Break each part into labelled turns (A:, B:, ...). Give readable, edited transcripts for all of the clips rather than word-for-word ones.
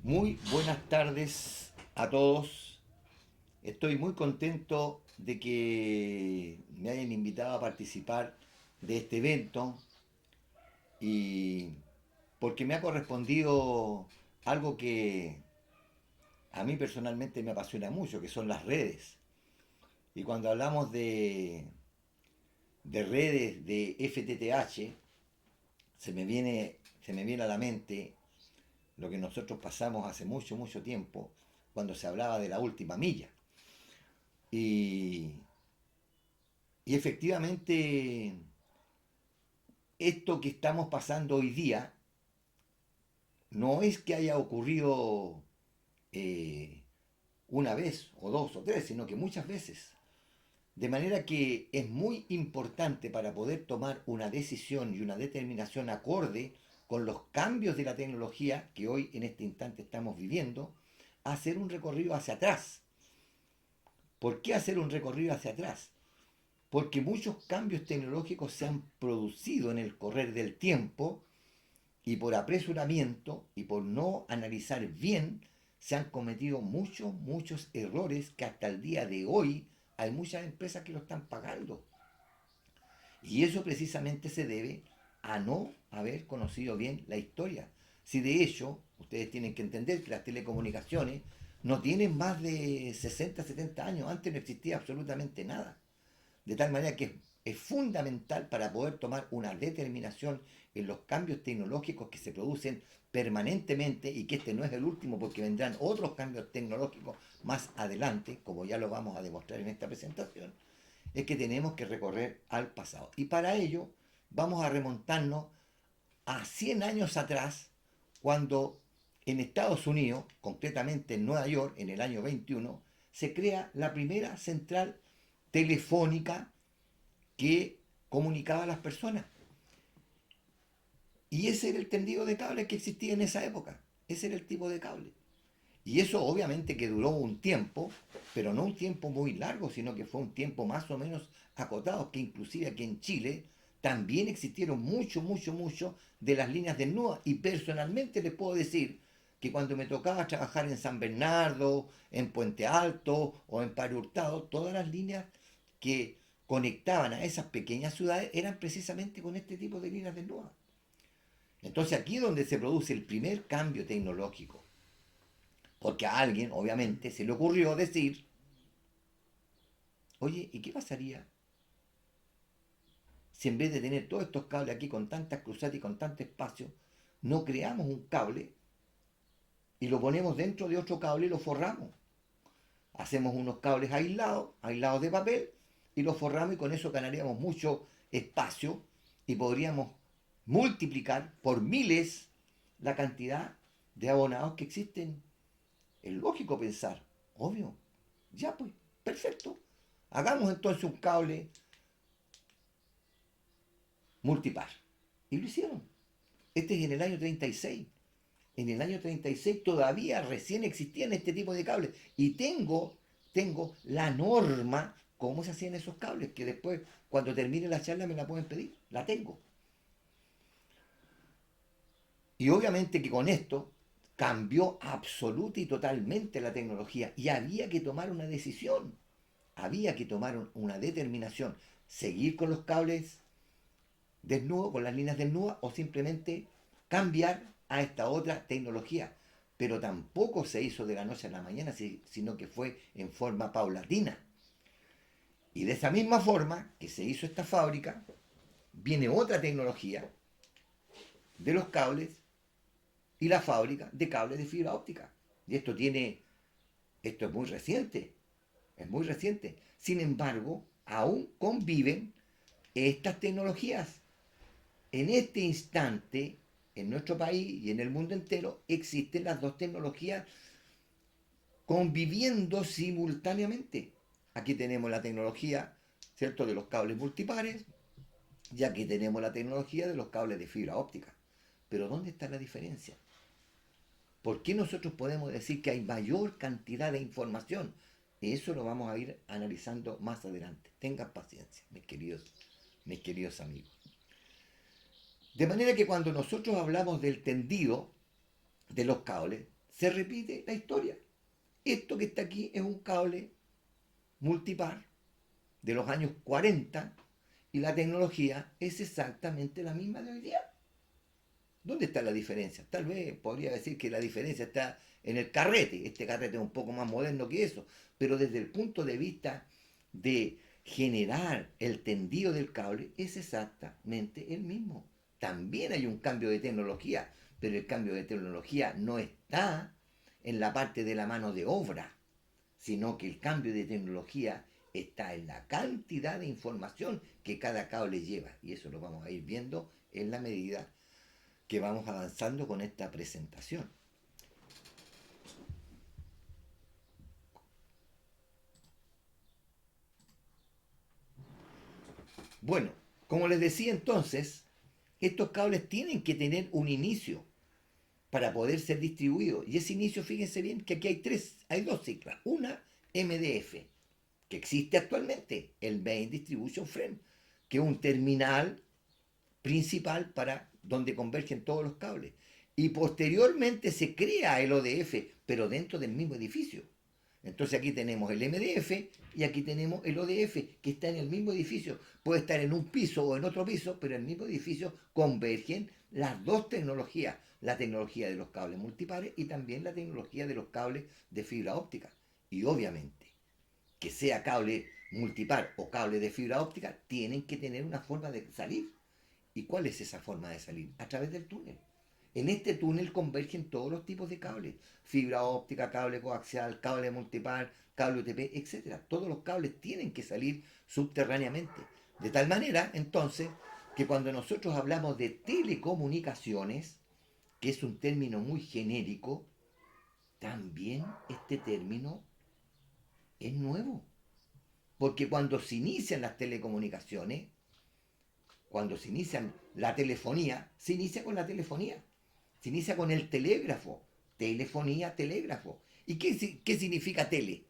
A: Muy buenas tardes a todos. Estoy muy contento de que me hayan invitado a participar de este evento y porque me ha correspondido algo que a mí personalmente me apasiona mucho, que son las redes. Y cuando hablamos de redes de FTTH, se me viene a la mente lo que nosotros pasamos hace mucho, mucho tiempo, cuando se hablaba de la última milla. Y, y efectivamente, esto que estamos pasando hoy día no es que haya ocurrido eh, una vez o dos o tres, sino que muchas veces. De manera que es muy importante para poder tomar una decisión y una determinación acorde con los cambios de la tecnología que hoy en este instante estamos viviendo, hacer un recorrido hacia atrás. ¿Por qué hacer un recorrido hacia atrás? Porque muchos cambios tecnológicos se han producido en el correr del tiempo y por apresuramiento y por no analizar bien se han cometido muchos, muchos errores que hasta el día de hoy hay muchas empresas que lo están pagando. Y eso precisamente se debe a no haber conocido bien la historia. Si de hecho, ustedes tienen que entender que las telecomunicaciones no tienen más de 60, 70 años, antes no existía absolutamente nada. De tal manera que es fundamental para poder tomar una determinación en los cambios tecnológicos que se producen permanentemente y que este no es el último porque vendrán otros cambios tecnológicos más adelante, como ya lo vamos a demostrar en esta presentación, es que tenemos que recorrer al pasado. Y para ello vamos a remontarnos a 100 años atrás, cuando en Estados Unidos, concretamente en Nueva York, en el año 21, se crea la primera central telefónica que comunicaba a las personas. Y ese era el tendido de cable que existía en esa época. Ese era el tipo de cable. Y eso obviamente que duró un tiempo, pero no un tiempo muy largo, sino que fue un tiempo más o menos acotado, que inclusive aquí en Chile también existieron mucho, mucho, mucho de las líneas del NUA. Y personalmente les puedo decir que cuando me tocaba trabajar en San Bernardo, en Puente Alto o en Padre Hurtado, todas las líneas que conectaban a esas pequeñas ciudades eran precisamente con este tipo de líneas del NUA. Entonces aquí es donde se produce el primer cambio tecnológico. Porque a alguien, obviamente, se le ocurrió decir, oye, ¿y qué pasaría si en vez de tener todos estos cables aquí con tantas cruzadas y con tanto espacio, no creamos un cable y lo ponemos dentro de otro cable y lo forramos? Hacemos unos cables aislados, aislados de papel, y los forramos y con eso ganaríamos mucho espacio y podríamos multiplicar por miles la cantidad de abonados que existen. Es lógico pensar, obvio, ya pues, perfecto. Hagamos entonces un cable multipar. Y lo hicieron. Este es en el año 36. En el año 36 todavía recién existían este tipo de cables. Y tengo la norma, cómo se hacían esos cables, que después, cuando termine la charla, me la pueden pedir. La tengo. Y obviamente que con esto cambió absoluta y totalmente la tecnología. Y había que tomar una decisión. Había que tomar una determinación. Seguir con los cables desnudo, con las líneas desnudas, o simplemente cambiar a esta otra tecnología. Pero tampoco se hizo de la noche a la mañana, sino que fue en forma paulatina. Y de esa misma forma que se hizo esta fábrica, viene otra tecnología de los cables y la fábrica de cables de fibra óptica. Y esto es muy reciente. Sin embargo, aún conviven estas tecnologías. En este instante, en nuestro país y en el mundo entero, existen las dos tecnologías conviviendo simultáneamente. Aquí tenemos la tecnología, ¿cierto?, de los cables multipares, y aquí tenemos la tecnología de los cables de fibra óptica. Pero ¿dónde está la diferencia? ¿Por qué nosotros podemos decir que hay mayor cantidad de información? Eso lo vamos a ir analizando más adelante. Tengan paciencia, mis queridos amigos. De manera que cuando nosotros hablamos del tendido de los cables, se repite la historia. Esto que está aquí es un cable multipar de los años 40 y la tecnología es exactamente la misma de hoy día. ¿Dónde está la diferencia? Tal vez podría decir que la diferencia está en el carrete. Este carrete es un poco más moderno que eso, pero desde el punto de vista de generar el tendido del cable es exactamente el mismo. También hay un cambio de tecnología, pero el cambio de tecnología no está en la parte de la mano de obra, sino que el cambio de tecnología está en la cantidad de información que cada cable lleva. Y eso lo vamos a ir viendo en la medida que vamos avanzando con esta presentación. Bueno, como les decía entonces, estos cables tienen que tener un inicio para poder ser distribuidos. Y ese inicio, fíjense bien, que aquí hay dos ciclas. Una, MDF, que existe actualmente, el Main Distribution Frame, que es un terminal principal para donde convergen todos los cables. Y posteriormente se crea el ODF, pero dentro del mismo edificio. Entonces aquí tenemos el MDF y aquí tenemos el ODF, que está en el mismo edificio. Puede estar en un piso o en otro piso, pero en el mismo edificio convergen las dos tecnologías. La tecnología de los cables multipares y también la tecnología de los cables de fibra óptica. Y obviamente, que sea cable multipar o cable de fibra óptica, tienen que tener una forma de salir. ¿Y cuál es esa forma de salir? A través del túnel. En este túnel convergen todos los tipos de cables. Fibra óptica, cable coaxial, cable multipar, cable UTP, etc. Todos los cables tienen que salir subterráneamente. De tal manera, entonces, que cuando nosotros hablamos de telecomunicaciones, que es un término muy genérico, también este término es nuevo. Porque cuando se inician las telecomunicaciones, cuando se inicia la telefonía, se inicia con la telefonía. Se inicia con el telégrafo. Telefonía, telégrafo. ¿Y qué significa tele?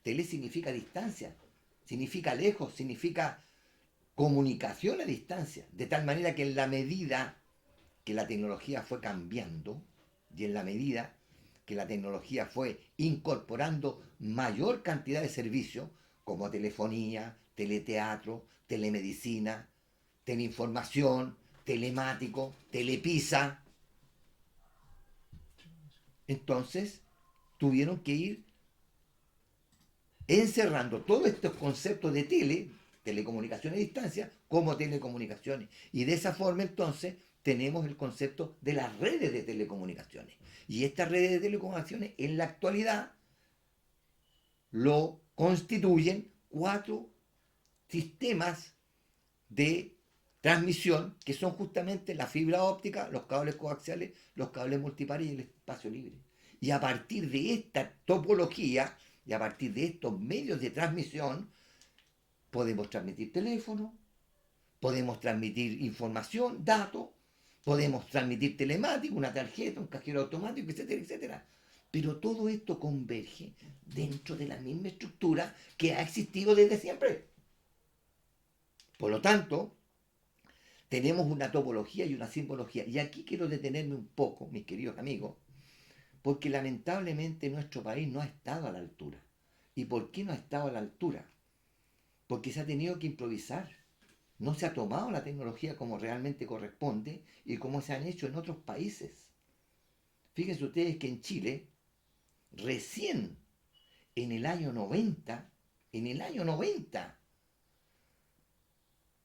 A: Tele significa distancia, significa lejos, significa comunicación a distancia. De tal manera que en la medida que la tecnología fue cambiando y en la medida que la tecnología fue incorporando mayor cantidad de servicios como telefonía, teleteatro, telemedicina, teleinformación, telemático, telepisa, entonces tuvieron que ir encerrando todos estos conceptos de telecomunicaciones a distancia, como telecomunicaciones. Y de esa forma entonces tenemos el concepto de las redes de telecomunicaciones. Y estas redes de telecomunicaciones en la actualidad lo constituyen cuatro sistemas de transmisión que son justamente la fibra óptica, los cables coaxiales, los cables multipares y el espacio libre. Y a partir de esta topología y a partir de estos medios de transmisión podemos transmitir teléfono, podemos transmitir información, datos, podemos transmitir telemático, una tarjeta, un cajero automático, etcétera, etcétera. Pero todo esto converge dentro de la misma estructura que ha existido desde siempre. Por lo tanto, tenemos una topología y una simbología. Y aquí quiero detenerme un poco, mis queridos amigos, porque lamentablemente nuestro país no ha estado a la altura. ¿Y por qué no ha estado a la altura? Porque se ha tenido que improvisar. No se ha tomado la tecnología como realmente corresponde y como se han hecho en otros países. Fíjense ustedes que en Chile, recién en el año 90, en el año 90,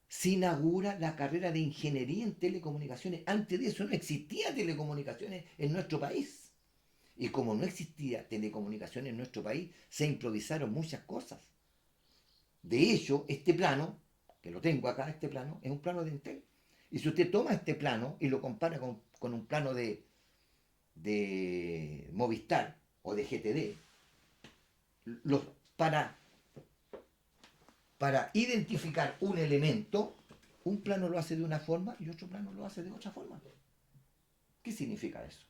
A: se inaugura la carrera de ingeniería en telecomunicaciones. Antes de eso no existía telecomunicaciones en nuestro país. Y como no existía telecomunicaciones en nuestro país, se improvisaron muchas cosas. De hecho, este plano, que lo tengo acá, este plano, es un plano de Entel. Y si usted toma este plano y lo compara con un plano de Movistar o de GTD, los, para, para identificar un elemento, un plano lo hace de una forma y otro plano lo hace de otra forma. ¿Qué significa eso?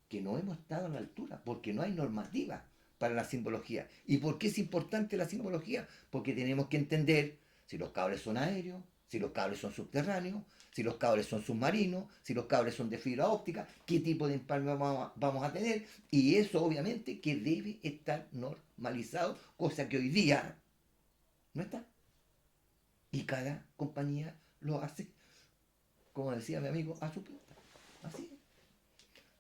A: Que no hemos estado a la altura, porque no hay normativa para la simbología. ¿Y por qué es importante la simbología? Porque tenemos que entender si los cables son aéreos, Si los cables son subterráneos, si los cables son submarinos, si los cables son de fibra óptica, qué tipo de empalme vamos a tener. Y eso obviamente que debe estar normalizado, cosa que hoy día no está. Y cada compañía lo hace, como decía mi amigo, a su pinta. Así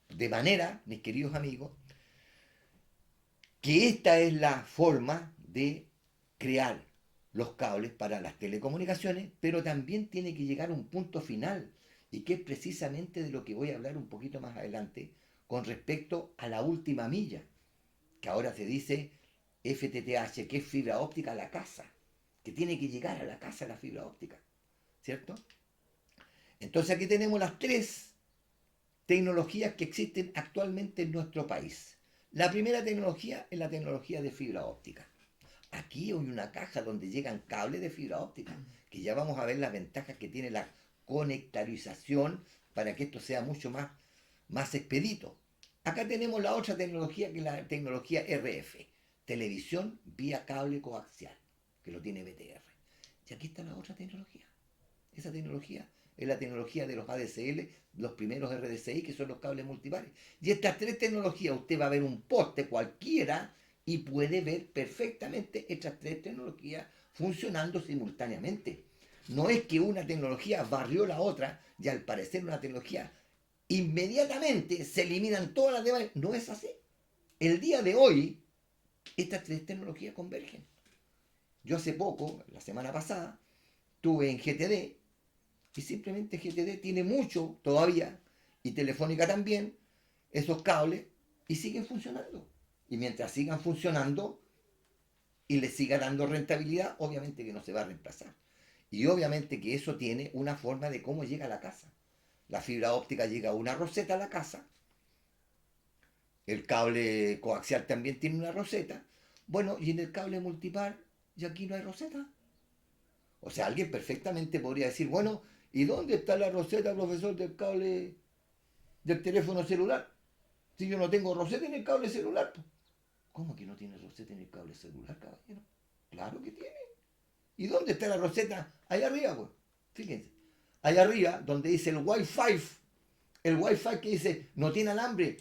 A: es. De manera, mis queridos amigos, que esta es la forma de crear los cables para las telecomunicaciones, pero también tiene que llegar a un punto final, y que es precisamente de lo que voy a hablar un poquito más adelante, con respecto a la última milla, que ahora se dice FTTH, que es fibra óptica a la casa, que tiene que llegar a la casa la fibra óptica, ¿cierto? Entonces aquí tenemos las tres tecnologías que existen actualmente en nuestro país. La primera tecnología es la tecnología de fibra óptica. Aquí hay una caja donde llegan cables de fibra óptica, que ya vamos a ver las ventajas que tiene la conectarización para que esto sea mucho más expedito. Acá tenemos la otra tecnología, que es la tecnología RF, televisión vía cable coaxial, que lo tiene BTR. Y aquí está la otra tecnología. Esa tecnología es la tecnología de los ADSL, los primeros RDCI, que son los cables multipares. Y estas tres tecnologías, usted va a ver un poste cualquiera y puede ver perfectamente estas tres tecnologías funcionando simultáneamente. No es que una tecnología barrió la otra y al parecer una tecnología inmediatamente se eliminan todas las demás. No es así. El día de hoy, estas tres tecnologías convergen. Yo hace poco, la semana pasada, estuve en GTD, y simplemente GTD tiene mucho todavía, y Telefónica también, esos cables, y siguen funcionando. Y mientras sigan funcionando y les siga dando rentabilidad, obviamente que no se va a reemplazar. Y obviamente que eso tiene una forma de cómo llega a la casa. La fibra óptica llega a una roseta a la casa, el cable coaxial también tiene una roseta. Bueno, y en el cable multipar, y aquí no hay roseta. O sea, alguien perfectamente podría decir, bueno, ¿y dónde está la roseta, profesor, del cable del teléfono celular? Si yo no tengo roseta en el cable celular. Pues. ¿Cómo que no tiene roseta en el cable celular, caballero? Claro que tiene. ¿Y dónde está la roseta? Allá arriba, pues. Fíjense. Allá arriba, donde dice el Wi-Fi que dice no tiene alambre.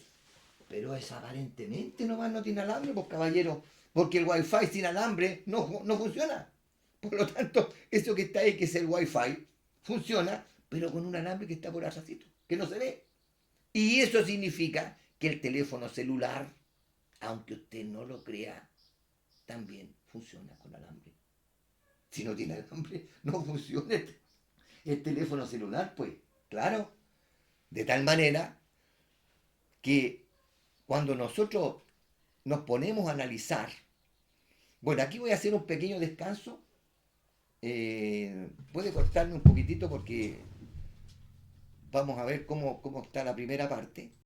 A: Pero es aparentemente nomás no tiene alambre, pues caballero. Porque el Wi-Fi sin alambre no funciona. Por lo tanto, eso que está ahí, que es el Wi-Fi, funciona, pero con un alambre que está por atrásito, que no se ve. Y eso significa que el teléfono celular, aunque usted no lo crea, también funciona con alambre. Si no tiene alambre, no funciona el teléfono celular, pues, claro. De tal manera que cuando nosotros nos ponemos a analizar, bueno, aquí voy a hacer un pequeño descanso. Puede cortarme un poquitito porque vamos a ver cómo está la primera parte.